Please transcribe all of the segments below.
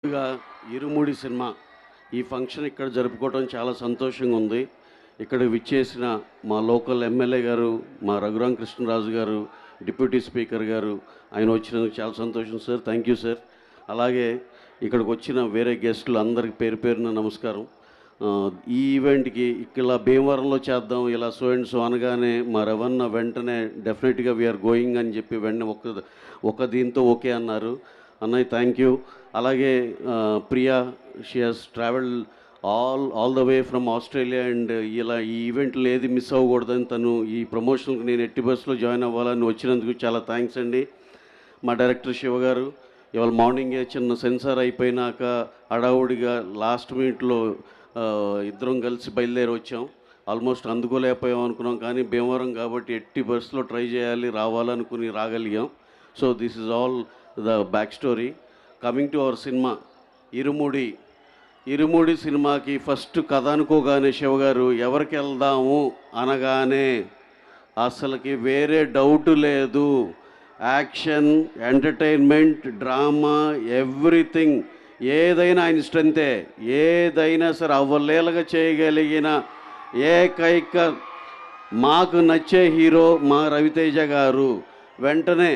ముందుగా ఇరుముడి సినిమా ఈ ఫంక్షన్ ఇక్కడ జరుపుకోవడం చాలా సంతోషంగా ఉంది. ఇక్కడ విచ్చేసిన మా లోకల్ ఎమ్మెల్యే గారు, మా రఘురామ కృష్ణరాజు గారు, డిప్యూటీ స్పీకర్ గారు, ఆయన వచ్చినందుకు చాలా సంతోషం సార్. Thank you sir. అలాగే ఇక్కడికి వచ్చిన వేరే గెస్టులు అందరికి పేరు పేరున నమస్కారం. ఈ ఈవెంట్కి ఇలా భీమవరంలో చేద్దాం, ఇలా సో అండ్ సో అనగానే మా రవణ వెంటనే డెఫినెట్గా వీఆర్ గోయింగ్ అని చెప్పి వెంటనే ఒక దీంతో ఓకే అన్నారు. అన్నయ్య థ్యాంక్ యూ. అలాగే Priya, she has travelled all the way from Australia and ఇలా ఈ ఈవెంట్లు ఏది మిస్ అవ్వకూడదని తను ఈ ప్రమోషన్కి నేను ఎట్టి బస్సులో జాయిన్ అవ్వాలని వచ్చినందుకు చాలా థ్యాంక్స్ అండి. మా డైరెక్టర్ శివ గారు ఇవాళ మార్నింగే చిన్న సెన్సార్ అయిపోయినాక హడావుడిగా లాస్ట్ మినిట్లో ఇద్దరం కలిసి బయలుదేరి వచ్చాం. ఆల్మోస్ట్ అందుకోలేకపోయాం అనుకున్నాం, కానీ భీమవరం కాబట్టి ఎట్టి బస్సులో ట్రై చేయాలి, రావాలనుకుని రాగలిగాం. So this is all the back story. Coming to our cinema Irumudi సినిమాకి ఫస్ట్ కథ అనుకోగానే శివ గారు ఎవరికి వెళ్దాము అనగానే అసలుకి వేరే డౌట్ లేదు. యాక్షన్, ఎంటర్టైన్మెంట్, డ్రామా, ఎవ్రీథింగ్ ఏదైనా ఆయన స్ట్రెంతే. ఏదైనా సరే అవ్వలేలుగా చేయగలిగిన ఏకైక మాకు నచ్చే హీరో మా రవితేజ గారు. వెంటనే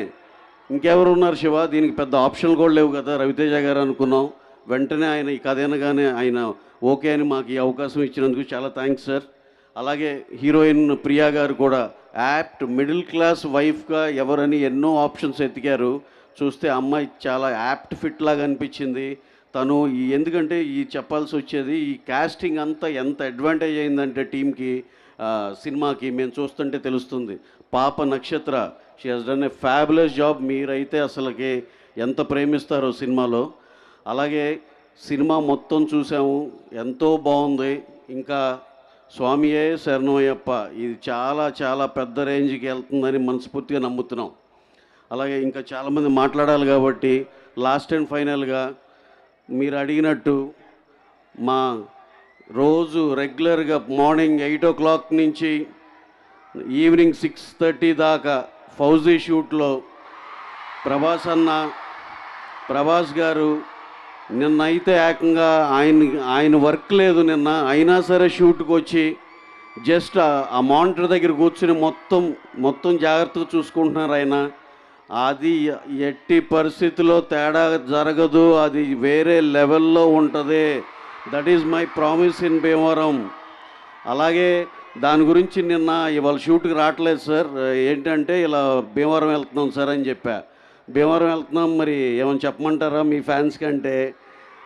ఇంకెవరు ఉన్నారు శివ, దీనికి పెద్ద ఆప్షన్లు కూడా లేవు కదా, రవితేజ గారు అనుకున్నాం. వెంటనే ఆయన ఈ కథ అనగానే ఆయన ఓకే అని మాకు ఈ అవకాశం ఇచ్చినందుకు చాలా థ్యాంక్స్ సార్. అలాగే హీరోయిన్ ప్రియా గారు కూడా యాప్ట్ మిడిల్ క్లాస్ వైఫ్గా ఎవరని ఎన్నో ఆప్షన్స్ ఎతికారు. చూస్తే అమ్మాయి చాలా యాప్ట్ ఫిట్ లాగా అనిపించింది. తను ఎందుకంటే ఈ చెప్పాల్సి వచ్చేది ఈ కాస్టింగ్ అంతా ఎంత అడ్వాంటేజ్ అయిందంటే టీంకి, సినిమాకి మేము చూస్తుంటే తెలుస్తుంది. పాప నక్షత్ర, she has done a fabulous job. మీరైతే అసలుకి ఎంత ప్రేమిస్తారో సినిమాలో. అలాగే సినిమా మొత్తం చూసాము, ఎంతో బాగుంది. ఇంకా స్వామియే శరణమయ్యప్ప, ఇది చాలా చాలా పెద్ద రేంజ్కి వెళ్తుందని మనస్ఫూర్తిగా నమ్ముతున్నాం. అలాగే ఇంకా చాలామంది మాట్లాడాలి కాబట్టి లాస్ట్ అండ్ ఫైనల్గా మీరు అడిగినట్టు మా రోజు రెగ్యులర్గా మార్నింగ్ 8 o'clock నుంచి ఈవినింగ్ 6:30 దాకా ఫౌజీ షూట్లో ప్రభాస్ గారు నిన్నైతే ఏకంగా ఆయన వర్క్ లేదు నిన్న, అయినా సరే షూట్కి వచ్చి జస్ట్ ఆ మానిటర్ దగ్గర కూర్చుని మొత్తం జాగ్రత్తగా చూసుకుంటున్నారు ఆయన. అది ఎట్టి పరిస్థితిలో తేడా జరగదు, అది వేరే లెవెల్లో ఉంటుంది. That is my promise in Bhimavaram. అలాగే దాని గురించి నిన్న ఇవాళ షూట్కి రావట్లేదు సార్, ఏంటంటే ఇలా భీమవరం వెళ్తున్నాం సార్ అని చెప్పా. భీమవరం వెళ్తున్నాం, మరి ఏమైనా చెప్పమంటారా మీ ఫ్యాన్స్ కంటే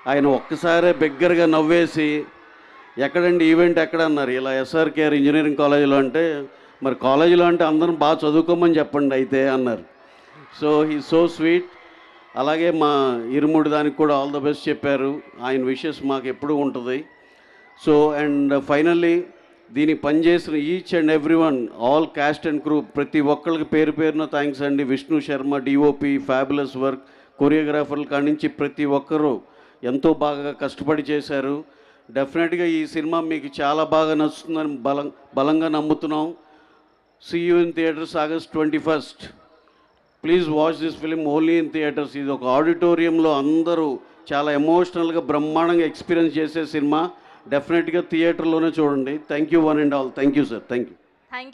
ఆయన ఒక్కసారే బిగ్గరగా నవ్వేసి ఎక్కడండి ఈవెంట్ ఎక్కడ అన్నారు. ఇలా SRKR ఇంజనీరింగ్ కాలేజీలో అంటే, మరి కాలేజీలో అంటే అందరం బాగా చదువుకోమని చెప్పండి అయితే అన్నారు. So he so sweet. అలాగే మా ఇరుముడి దానికి కూడా ఆల్ ద బెస్ట్ చెప్పారు. ఆయన విషెస్ మాకు ఎప్పుడూ ఉంటుంది. సో అండ్ ఫైనల్లీ దీనికి పనిచేసిన each and everyone, all cast and crew, ప్రతి ఒక్కరికి పేరు పేరున థ్యాంక్స్ అండి. Vishnu Sharma DOP fabulous work, కొరియోగ్రాఫర్ల కాడి నుంచి ప్రతి ఒక్కరూ ఎంతో బాగా కష్టపడి చేశారు. డెఫినెట్గా ఈ సినిమా మీకు చాలా బాగా నచ్చుతుందని బలంగా నమ్ముతున్నాం. See you in theatres August 21st. Please watch this film only in theatres. ఇది ఒక ఆడిటోరియంలో అందరూ చాలా ఎమోషనల్గా బ్రహ్మాండంగా ఎక్స్పీరియన్స్ చేసే సినిమా. డెఫినెట్గా థియేటర్లోనే చూడండి. Thank you one and all. Thank you sir. Thank you.